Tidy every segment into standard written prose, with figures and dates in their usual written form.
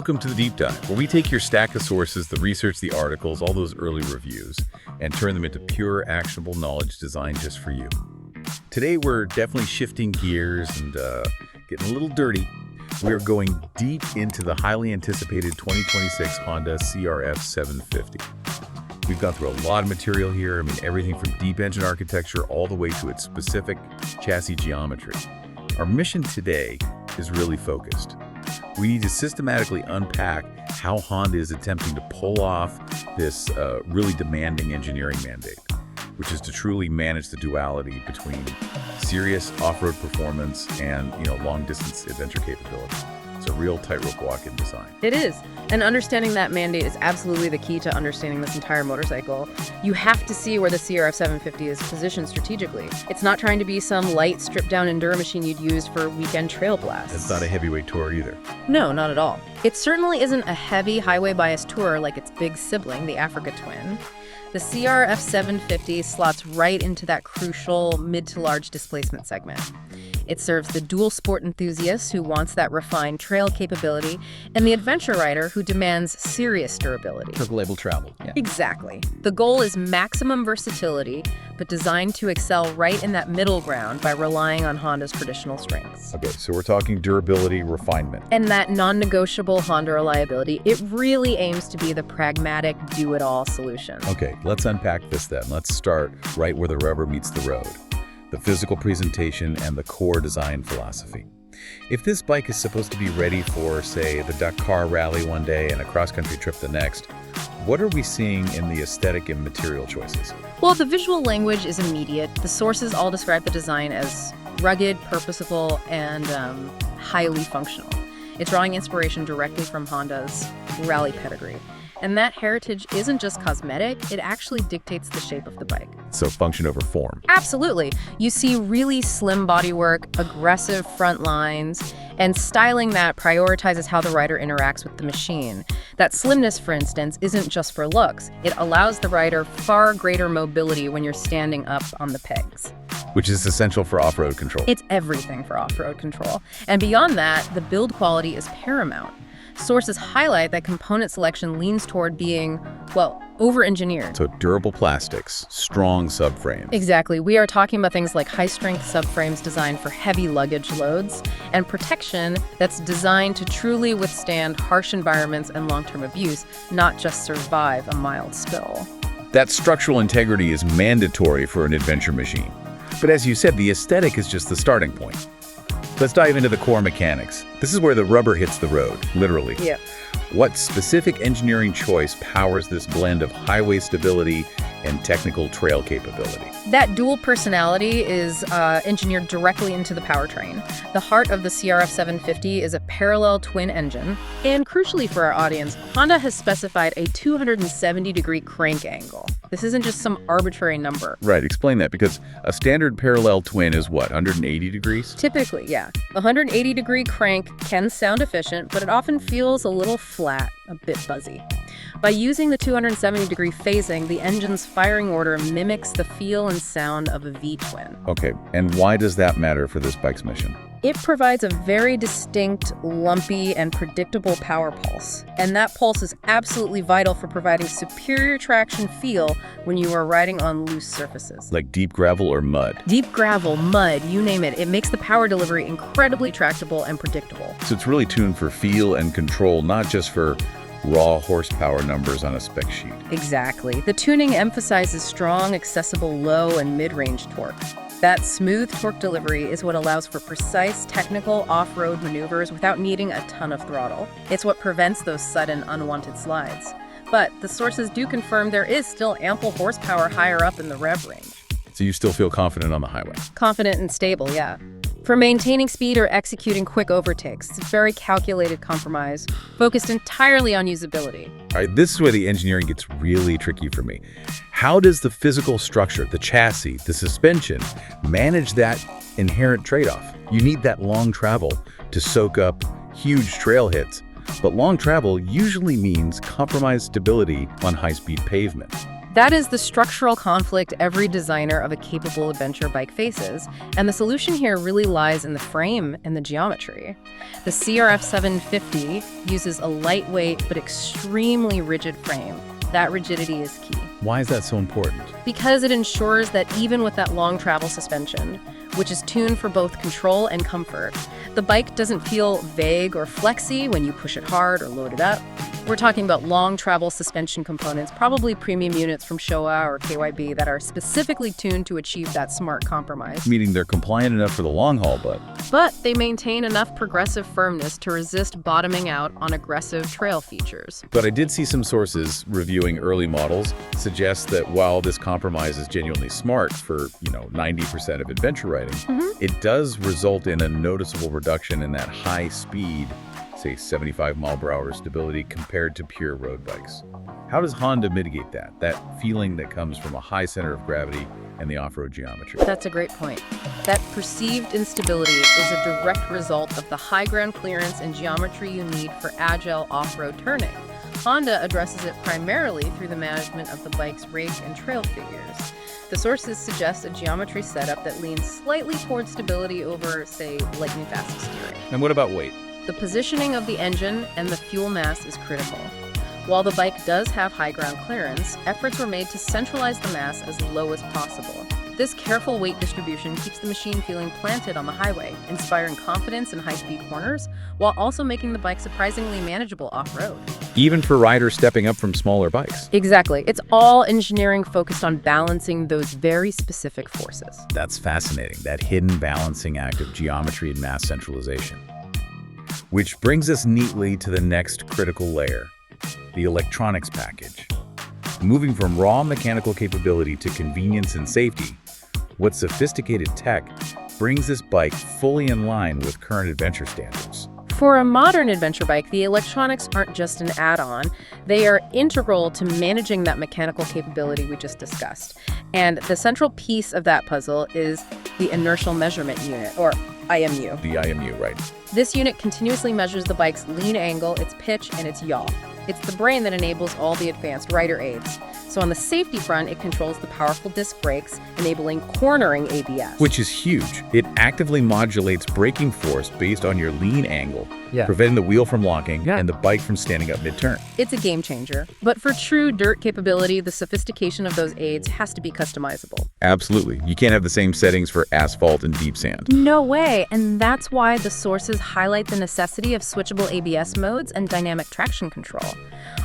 Welcome to the Deep Dive, where we take your stack of sources, the research, the articles, all those early reviews, and turn them into pure, actionable knowledge designed just for you. Today, we're definitely shifting gears and getting a little dirty. We're going deep into the highly anticipated 2026 Honda CRF750. We've gone through a lot of material here. I mean, everything from deep engine architecture all the way to its specific chassis geometry. Our mission today is really focused. We need to systematically unpack how Honda is attempting to pull off this really demanding engineering mandate, which is to truly manage the duality between serious off-road performance and, long-distance adventure capability. It's a real tightrope walk in design. It is. And understanding that mandate is absolutely the key to understanding this entire motorcycle. You have to see where the CRF750 is positioned strategically. It's not trying to be some light, stripped-down enduro machine you'd use for weekend trail blasts. It's not a heavyweight tour either. No, not at all. It certainly isn't a heavy highway-biased tour like its big sibling, the Africa Twin. The CRF750 slots right into that crucial mid to large displacement segment. It serves the dual sport enthusiast who wants that refined trail capability and the adventure rider who demands serious durability. For global travel, yeah. Exactly. The goal is maximum versatility, but designed to excel right in that middle ground by relying on Honda's traditional strengths. Okay, so we're talking durability, refinement. And that non-negotiable Honda reliability, it really aims to be the pragmatic, do-it-all solution. Okay, let's unpack this then. Let's start right where the rubber meets the road. The physical presentation and the core design philosophy. If this bike is supposed to be ready for, say, the Dakar rally one day and a cross-country trip the next, what are we seeing in the aesthetic and material choices? Well, the visual language is immediate. The sources all describe the design as rugged, purposeful, and highly functional. It's drawing inspiration directly from Honda's rally pedigree. And that heritage isn't just cosmetic, it actually dictates the shape of the bike. So function over form. Absolutely. You see really slim bodywork, aggressive front lines, and styling that prioritizes how the rider interacts with the machine. That slimness, for instance, isn't just for looks. It allows the rider far greater mobility when you're standing up on the pegs. Which is essential for off-road control. It's everything for off-road control. And beyond that, the build quality is paramount. Sources highlight that component selection leans toward being, over-engineered. So durable plastics, strong subframes. Exactly. We are talking about things like high-strength subframes designed for heavy luggage loads and protection that's designed to truly withstand harsh environments and long-term abuse, not just survive a mild spill. That structural integrity is mandatory for an adventure machine. But as you said, the aesthetic is just the starting point. Let's dive into the core mechanics. This is where the rubber hits the road, literally. Yeah. What specific engineering choice powers this blend of highway stability and technical trail capability? That dual personality is engineered directly into the powertrain. The heart of the CRF750 is a parallel twin engine. And crucially for our audience, Honda has specified a 270-degree crank angle. This isn't just some arbitrary number. Right, explain that, because a standard parallel twin is what, 180 degrees? Typically, yeah. The 180-degree crank can sound efficient, but it often feels a little flat, a bit buzzy. By using the 270-degree phasing, the engine's firing order mimics the feel and sound of a V-twin. Okay, and why does that matter for this bike's mission? It provides a very distinct, lumpy, and predictable power pulse. And that pulse is absolutely vital for providing superior traction feel when you are riding on loose surfaces. Like deep gravel or mud? Deep gravel, mud, you name it. It makes the power delivery incredibly tractable and predictable. So it's really tuned for feel and control, not just for raw horsepower numbers on a spec sheet. Exactly. The tuning emphasizes strong, accessible low and mid-range torque. That smooth torque delivery is what allows for precise technical off-road maneuvers without needing a ton of throttle. It's what prevents those sudden, unwanted slides. But the sources do confirm there is still ample horsepower higher up in the rev range. So you still feel confident on the highway? Confident and stable, yeah. For maintaining speed or executing quick overtakes, it's a very calculated compromise, focused entirely on usability. All right, this is where the engineering gets really tricky for me. How does the physical structure, the chassis, the suspension, manage that inherent trade-off? You need that long travel to soak up huge trail hits, but long travel usually means compromised stability on high-speed pavement. That is the structural conflict every designer of a capable adventure bike faces, and the solution here really lies in the frame and the geometry. The CRF750 uses a lightweight but extremely rigid frame. That rigidity is key. Why is that so important? Because it ensures that even with that long travel suspension, which is tuned for both control and comfort, the bike doesn't feel vague or flexy when you push it hard or load it up. We're talking about long travel suspension components, probably premium units from Showa or KYB that are specifically tuned to achieve that smart compromise. Meaning they're compliant enough for the long haul, But they maintain enough progressive firmness to resist bottoming out on aggressive trail features. But I did see some sources reviewing early models suggest that while this compromise is genuinely smart for, 90% of adventure riding, it does result in a noticeable reduction in that high speed, say 75 mile/hour stability compared to pure road bikes. How does Honda mitigate that feeling that comes from a high center of gravity and the off-road geometry? That's a great point. That perceived instability is a direct result of the high ground clearance and geometry you need for agile off-road turning. Honda addresses it primarily through the management of the bike's rake and trail figures. The sources suggest a geometry setup that leans slightly towards stability over, say, lightning-fast steering. And what about weight? The positioning of the engine and the fuel mass is critical. While the bike does have high ground clearance, efforts were made to centralize the mass as low as possible. This careful weight distribution keeps the machine feeling planted on the highway, inspiring confidence in high-speed corners, while also making the bike surprisingly manageable off-road. Even for riders stepping up from smaller bikes. Exactly. It's all engineering focused on balancing those very specific forces. That's fascinating, that hidden balancing act of geometry and mass centralization. Which brings us neatly to the next critical layer, the electronics package. Moving from raw mechanical capability to convenience and safety, what sophisticated tech brings this bike fully in line with current adventure standards? For a modern adventure bike, the electronics aren't just an add-on. They are integral to managing that mechanical capability we just discussed. And the central piece of that puzzle is the inertial measurement unit, or IMU. The IMU, right. This unit continuously measures the bike's lean angle, its pitch, and its yaw. It's the brain that enables all the advanced rider aids. So on the safety front, it controls the powerful disc brakes, enabling cornering ABS. Which is huge. It actively modulates braking force based on your lean angle, preventing the wheel from locking and the bike from standing up mid-turn. It's a game changer. But for true dirt capability, the sophistication of those aids has to be customizable. Absolutely. You can't have the same settings for asphalt and deep sand. No way. And that's why the sources highlight the necessity of switchable ABS modes and dynamic traction control.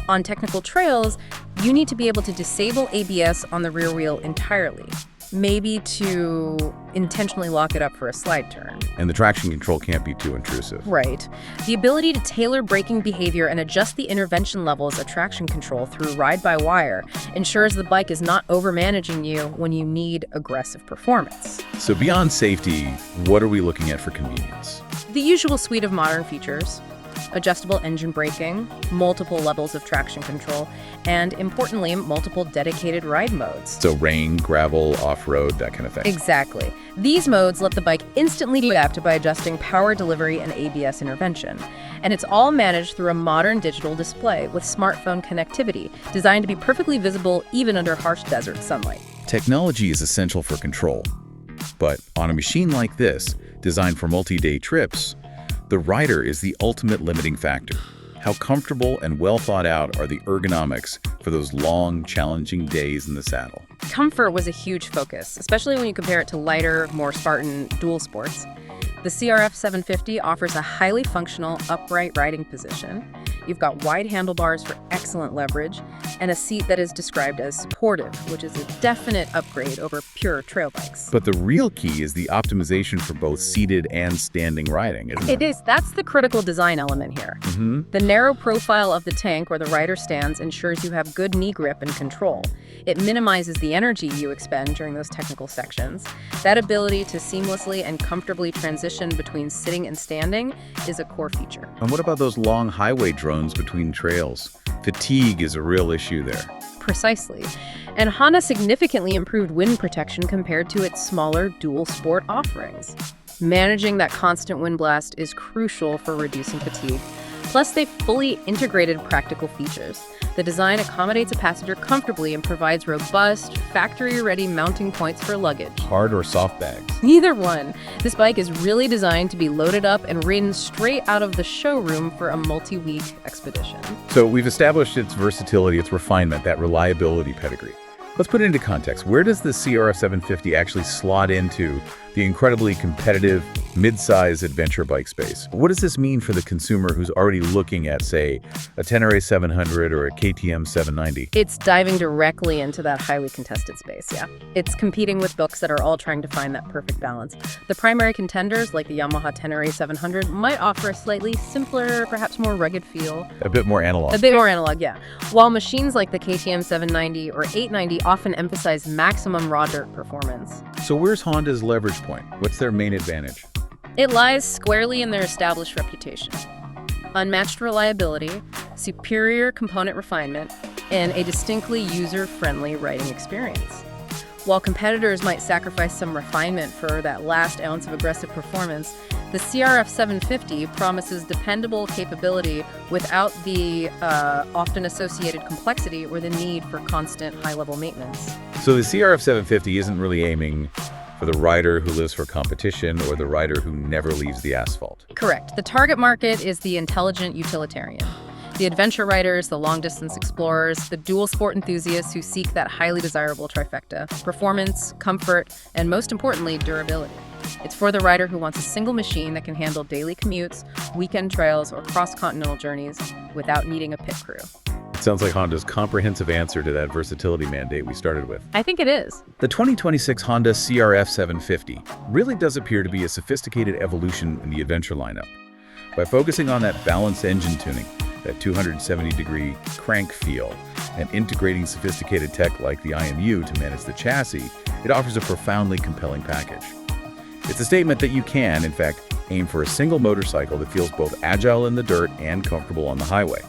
On technical trails, you need to be able to disable ABS on the rear wheel entirely, maybe to intentionally lock it up for a slide turn. And the traction control can't be too intrusive. Right. The ability to tailor braking behavior and adjust the intervention levels of traction control through ride-by-wire ensures the bike is not overmanaging you when you need aggressive performance. So beyond safety, what are we looking at for convenience? The usual suite of modern features: adjustable engine braking, multiple levels of traction control, and importantly, multiple dedicated ride modes. So rain, gravel, off-road, that kind of thing. Exactly. These modes let the bike instantly adapt by adjusting power delivery and ABS intervention. And it's all managed through a modern digital display with smartphone connectivity, designed to be perfectly visible even under harsh desert sunlight. Technology is essential for control. But on a machine like this, designed for multi-day trips, the rider is the ultimate limiting factor. How comfortable and well thought out are the ergonomics for those long, challenging days in the saddle? Comfort was a huge focus, especially when you compare it to lighter, more Spartan dual sports. The CRF750 offers a highly functional, upright riding position. You've got wide handlebars for excellent leverage, and a seat that is described as supportive, which is a definite upgrade over pure trail bikes. But the real key is the optimization for both seated and standing riding, isn't it? It is. That's the critical design element here. The narrow profile of the tank where the rider stands ensures you have good knee grip and control. It minimizes the energy you expend during those technical sections. That ability to seamlessly and comfortably transition between sitting and standing is a core feature. And what about those long highway drones between trails? Fatigue is a real issue there. Precisely. And Honda significantly improved wind protection compared to its smaller dual sport offerings. Managing that constant wind blast is crucial for reducing fatigue. Plus, they fully integrated practical features. The The design accommodates a passenger comfortably and provides robust, factory-ready mounting points for luggage. Hard or soft bags? Neither one. This bike is really designed to be loaded up and ridden straight out of the showroom for a multi-week expedition. So we've established its versatility, its refinement, that reliability pedigree. Let's put it into context. Where does the CRF750 actually slot into the incredibly competitive mid-size adventure bike space? What does this mean for the consumer who's already looking at, say, a Tenere 700 or a KTM 790? It's diving directly into that highly contested space, yeah. It's competing with books that are all trying to find that perfect balance. The primary contenders, like the Yamaha Tenere 700, might offer a slightly simpler, perhaps more rugged feel. A bit more analog. A bit more analog, yeah. While machines like the KTM 790 or 890 often emphasize maximum raw dirt performance. So where's Honda's leverage point? What's their main advantage? It lies squarely in their established reputation. Unmatched reliability, superior component refinement, and a distinctly user-friendly riding experience. While competitors might sacrifice some refinement for that last ounce of aggressive performance, the CRF750 promises dependable capability without the often associated complexity or the need for constant high-level maintenance. So the CRF750 isn't really aiming for the rider who lives for competition or the rider who never leaves the asphalt. Correct. The target market is the intelligent utilitarian. The adventure riders, the long-distance explorers, the dual sport enthusiasts who seek that highly desirable trifecta: performance, comfort, and most importantly, durability. It's for the rider who wants a single machine that can handle daily commutes, weekend trails, or cross-continental journeys without needing a pit crew. It sounds like Honda's comprehensive answer to that versatility mandate we started with. I think it is. The 2026 Honda CRF750 really does appear to be a sophisticated evolution in the adventure lineup. By focusing on that balanced engine tuning, that 270-degree crank feel, and integrating sophisticated tech like the IMU to manage the chassis, it offers a profoundly compelling package. It's a statement that you can, in fact, aim for a single motorcycle that feels both agile in the dirt and comfortable on the highway.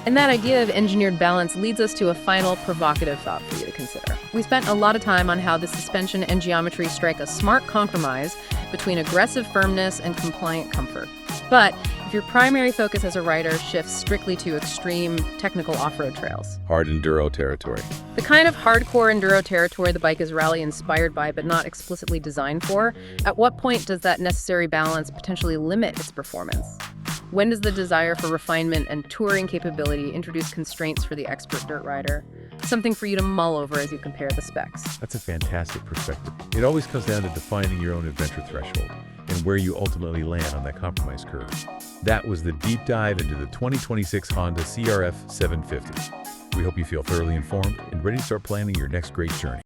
And that idea of engineered balance leads us to a final provocative thought for you to consider. We spent a lot of time on how the suspension and geometry strike a smart compromise between aggressive firmness and compliant comfort. But if your primary focus as a rider shifts strictly to extreme technical off-road trails, Hard enduro territory. the kind of hardcore enduro territory the bike is rally inspired by but not explicitly designed for, at what point does that necessary balance potentially limit its performance? When does the desire for refinement and touring capability introduce constraints for the expert dirt rider? Something for you to mull over as you compare the specs. That's a fantastic perspective. It always comes down to defining your own adventure threshold and where you ultimately land on that compromise curve. That was the deep dive into the 2026 Honda CRF750. We hope you feel thoroughly informed and ready to start planning your next great journey.